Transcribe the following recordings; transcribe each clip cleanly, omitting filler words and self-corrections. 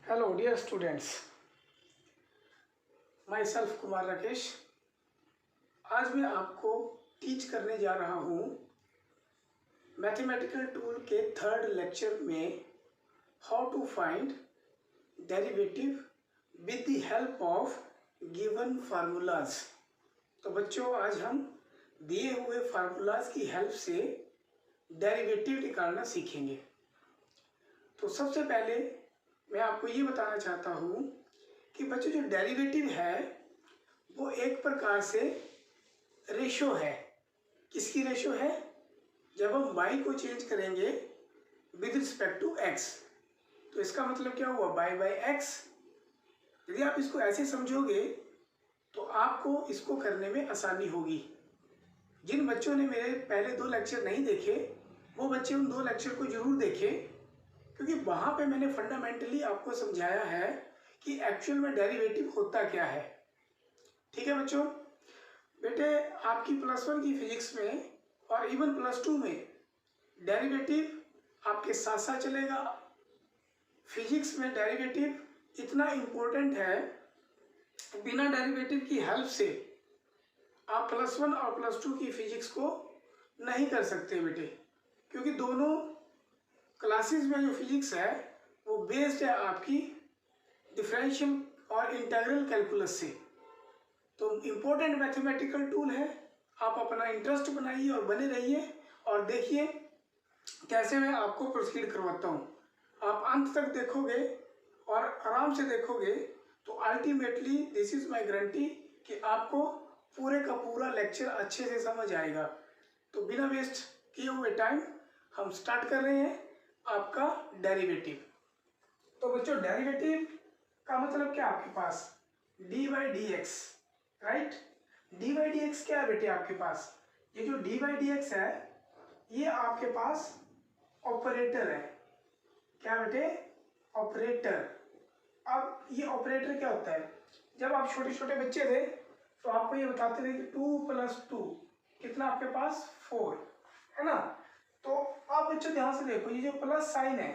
Hello dear students, myself Kumar Rakesh. आज मैं आपको टीच करने जा रहा हूँ मैथमेटिकल टूल के थर्ड लेक्चर में how to find derivative with the help of given formulas. तो बच्चों, आज हम दिए हुए फार्मूलाज की हेल्प से डेरिवेटिव निकालना सीखेंगे। तो सबसे पहले मैं आपको ये बताना चाहता हूँ कि बच्चों, जो डेरिवेटिव है वो एक प्रकार से रेशो है। किसकी रेशो है? जब हम y को चेंज करेंगे विद रिस्पेक्ट टू x, तो इसका मतलब क्या हुआ? y by x। यदि आप इसको ऐसे समझोगे तो आपको इसको करने में आसानी होगी। जिन बच्चों ने मेरे पहले 2 लेक्चर नहीं देखे, वो बच्चे उन 2 लेक्चर को जरूर देखें, क्योंकि वहाँ पे मैंने फंडामेंटली आपको समझाया है कि एक्चुअल में डेरिवेटिव होता क्या है। ठीक है बच्चों? बेटे, आपकी +1 की फिजिक्स में और इवन +2 में डेरिवेटिव आपके साथ साथ चलेगा। फिजिक्स में डेरिवेटिव इतना इम्पोर्टेंट है, बिना डेरिवेटिव की हेल्प से आप +1 और +2 की फिजिक्स को नहीं कर सकते बेटे, क्योंकि दोनों क्लासेस में जो फिजिक्स है वो बेस्ड है आपकी डिफरेंशियल और इंटीग्रल कैलकुलस से। तो इम्पोर्टेंट मैथमेटिकल टूल है। आप अपना इंटरेस्ट बनाइए और बने रहिए और देखिए कैसे मैं आपको प्रोसीड करवाता हूँ। आप अंत तक देखोगे और आराम से देखोगे तो ultimately this is my guarantee कि आपको पूरे का पूरा लेक्चर अच्छे से समझ आएगा। तो बिना वेस्ट किए हुए टाइम हम स्टार्ट कर रहे हैं आपका डेरिवेटिव। तो बच्चों, डेरिवेटिव का मतलब क्या आपके पास? D by D x, right? D by D x क्या है बेटे आपके पास? ये जो डी बाई डी एक्स है ये आपके पास ऑपरेटर है। क्या बेटे? ऑपरेटर। अब ये ऑपरेटर क्या होता है? जब आप छोटे छोटे बच्चे थे तो आपको ये बताते थे कि 2 + 2 कितना आपके पास? 4, है ना? तो आप बच्चों ध्यान से देखो, ये जो प्लस साइन है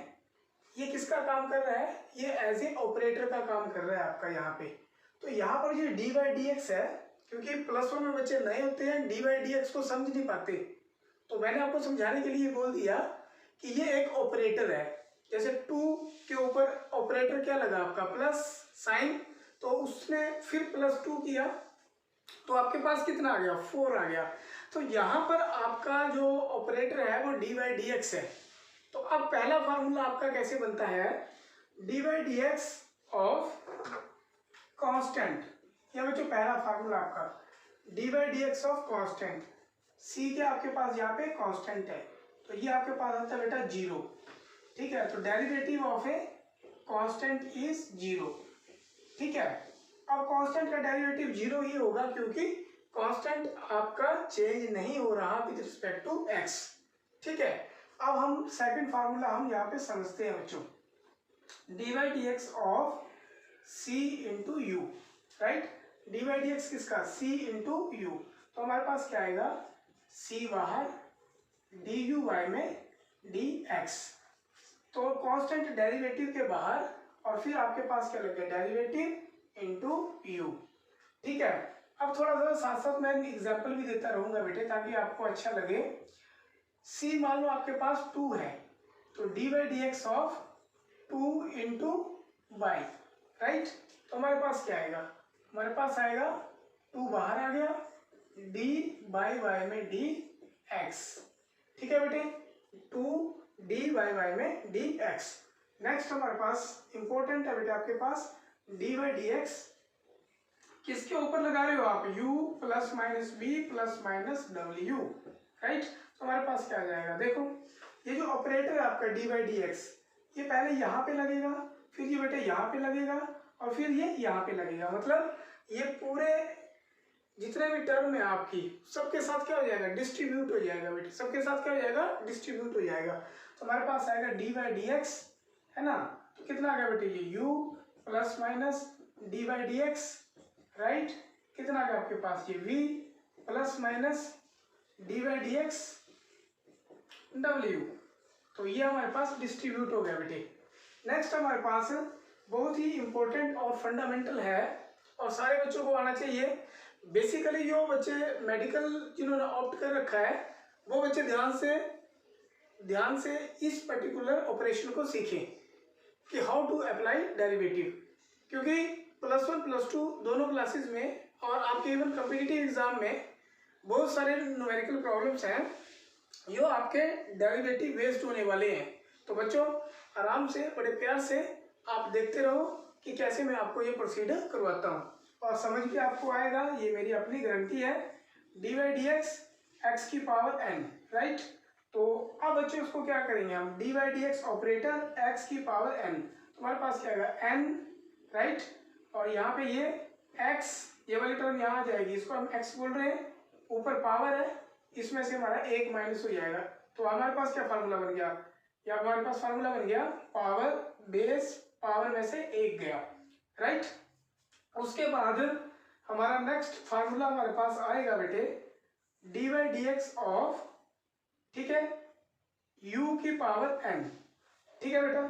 ये किसका काम कर रहा है? ये एज ए ऑपरेटर का काम कर रहा है आपका यहाँ पे। तो यहाँ पर जो डी बाई डी एक्स है, क्योंकि +1 में बच्चे नए होते हैं, डी बाई डी एक्स को समझ नहीं पाते, तो मैंने आपको समझाने के लिए बोल दिया कि ये एक ऑपरेटर है। जैसे 2 के ऊपर ऑपरेटर क्या लगा आपका? Plus sign. तो उसने फिर +2 किया तो आपके पास कितना आ गया? 4 आ गया। तो यहाँ पर आपका जो ऑपरेटर है वो डी बाई डी एक्स है। तो अब पहला फार्मूला आपका कैसे बनता है? D by D x of constant. यह बच्चों पहला फार्मूला आपका d by D x of constant. C क्या आपके पास यहाँ पे? कांस्टेंट है, तो ये आपके पास आता है बेटा 0। ठीक है, तो derivative of a constant is 0। ठीक है, अब कांस्टेंट का डेरिवेटिव 0 ही होगा, क्योंकि कांस्टेंट आपका चेंज नहीं हो रहा विद रिस्पेक्ट टू x। ठीक है, अब हम सेकंड फार्मूला हम यहाँ पे समझते हैं बच्चों। D by D x of c into you, right? D by D x किसका? c into you. तो हमारे पास क्या आएगा? c बाहर, डी यू वाई में डी एक्स। तो कांस्टेंट डेरिवेटिव के बाहर और फिर आपके पास क्या लग गया? Derivative into you. ठीक है, अब थोड़ा सा साथ साथ मैं एग्जाम्पल भी देता रहूंगा बेटे, ताकि आपको अच्छा लगे। c मान लो आपके पास 2 है, तो D by D x of 2 into Y, right? तो हमारे पास क्या आएगा? हमारे पास आएगा 2 बाहर आ गया, डी बाई वाई में डी एक्स। ठीक है बेटे, 2 डी बाई वाई में डी एक्स। नेक्स्ट हमारे पास इंपॉर्टेंट है बेटे आपके पास डी बाई डी एक्स किसके ऊपर लगा रहे हो आप? u plus minus B plus minus W, right? तो हमारे पास क्या आ जाएगा? देखो, ये जो ऑपरेटर है आपका डी बाई डी एक्स, ये पहले यहाँ पे लगेगा, फिर ये बेटे यहाँ पे लगेगा और फिर ये यहाँ पे लगेगा। मतलब ये पूरे जितने भी टर्म है आपकी, सबके साथ क्या हो जाएगा? डिस्ट्रीब्यूट हो जाएगा बेटे। सबके साथ क्या हो जाएगा? डिस्ट्रीब्यूट हो जाएगा। तो हमारे पास आएगा डी बाई डी एक्स, है ना? तो कितना आ गया बेटे? ये u plus minus D by D x, right? कितना आ गया आपके पास? ये v plus minus D by D x W. तो ये हमारे पास डिस्ट्रीब्यूट हो गया बेटे। नेक्स्ट हमारे पास बहुत ही इम्पोर्टेंट और फंडामेंटल है और सारे बच्चों को आना चाहिए। बेसिकली जो बच्चे मेडिकल जिन्होंने ऑप्ट कर रखा है वो बच्चे ध्यान से इस पर्टिकुलर ऑपरेशन को सीखें कि हाउ टू अप्लाई डेरिवेटिव, क्योंकि +1 +2 दोनों क्लासेस में और आपके इवन कॉम्पिटिटिव एग्जाम में बहुत सारे न्यूमेरिकल प्रॉब्लम्स हैं जो आपके डेरिवेटिव बेस्ड होने वाले हैं। तो बच्चों आराम से बड़े प्यार से आप देखते रहो कि कैसे मैं आपको ये प्रोसीजर करवाता हूँ और समझ के आपको आएगा, ये मेरी अपनी गारंटी है। dy/dx x की पावर n, राइट। तो अब बच्चों उसको क्या करेंगे हम, dy/dx ऑपरेटर x की पावर n, तुम्हारे पास क्या आएगा n, राइट। और यहाँ पे ये x, ये वाली टर्म यहाँ आ जाएगी, इसको हम x बोल रहे हैं, ऊपर पावर है, इसमें से हमारा 1 माइनस हो जाएगा। तो हमारे पास क्या फार्मूला बन गया, या हमारे पास फार्मूला बन गया पावर बेस पावर में से 1 गया, राइट। उसके बाद हमारा नेक्स्ट फार्मूला हमारे पास आएगा बेटे dy/dx ऑफ, ठीक है, u की पावर n, ठीक है बेटा,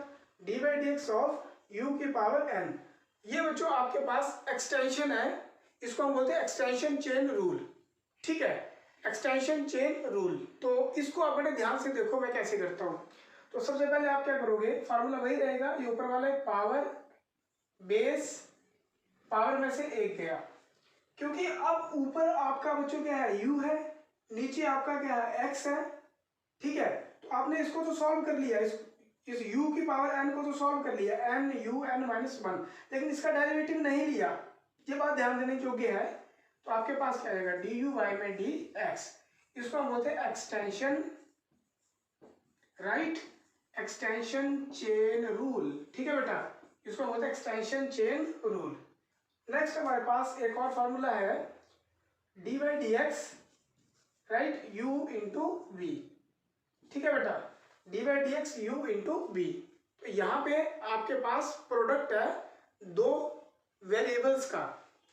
dy/dx ऑफ u की पावर n। ये बच्चों आपके पास एक्सटेंशन है, इसको हम बोलते हैं एक्सटेंशन चेन रूल, ठीक है, एक्सटेंशन चेन रूल। तो इसको आप बड़े ध्यान से देखो मैं कैसे करता हूँ। तो सबसे पहले आप क्या करोगे, फार्मूला वही रहेगा, ये ऊपर वाला पावर बेस पावर में से 1 गया, क्योंकि अब ऊपर आपका बच्चों क्या है u है, नीचे आपका क्या है x है, ठीक है। तो आपने इसको तो सॉल्व कर लिया, इस u की पावर n को तो सॉल्व कर लिया, n u n -1, लेकिन इसका डेरिवेटिव नहीं लिया, ये बात ध्यान देने योग्य है। तो आपके पास क्या आएगा du/y में dx, इसको हम बोलते हैं extension, right, extension chain rule, ठीक है बेटा, इसको हम बोलते हैं एक्सटेंशन चेन रूल। नेक्स्ट हमारे पास एक और फॉर्मूला है dy/dx, right, u into v, ठीक है बेटा, dy/dx u इंटू v। तो यहाँ पे आपके पास प्रोडक्ट है दो वेरिएबल्स का,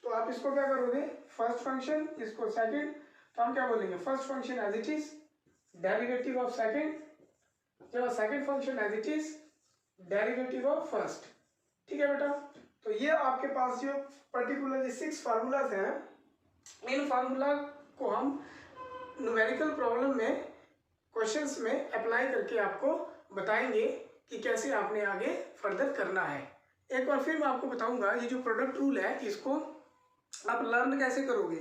तो आप इसको क्या करोगे, फर्स्ट फंक्शन, इसको सेकंड, तो हम क्या बोलेंगे first function as it is derivative of second, जब second function as it is derivative of first, ठीक है बेटा। तो ये आपके पास जो पर्टिकुलर 6 फार्मूलाज हैं, इन फार्मूला को हम न्यूमेरिकल प्रॉब्लम में क्वेश्चंस में अप्लाई करके आपको बताएंगे कि कैसे आपने आगे फर्दर करना है। एक बार फिर मैं आपको बताऊंगा, ये जो प्रोडक्ट रूल है इसको आप लर्न कैसे करोगे।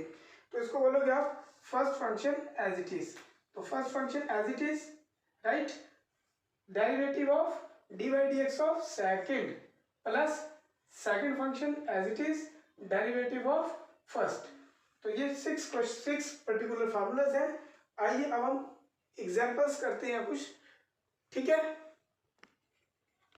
तो इसको बोलोगे आप first function as it is, तो first function as it is, right, derivative of dy/dx of second plus second function as it is derivative of first. तो ये 6 पर्टिकुलर फार्मूलाज हैं। आइए अब हम एग्जांपल्स करते हैं कुछ, ठीक है।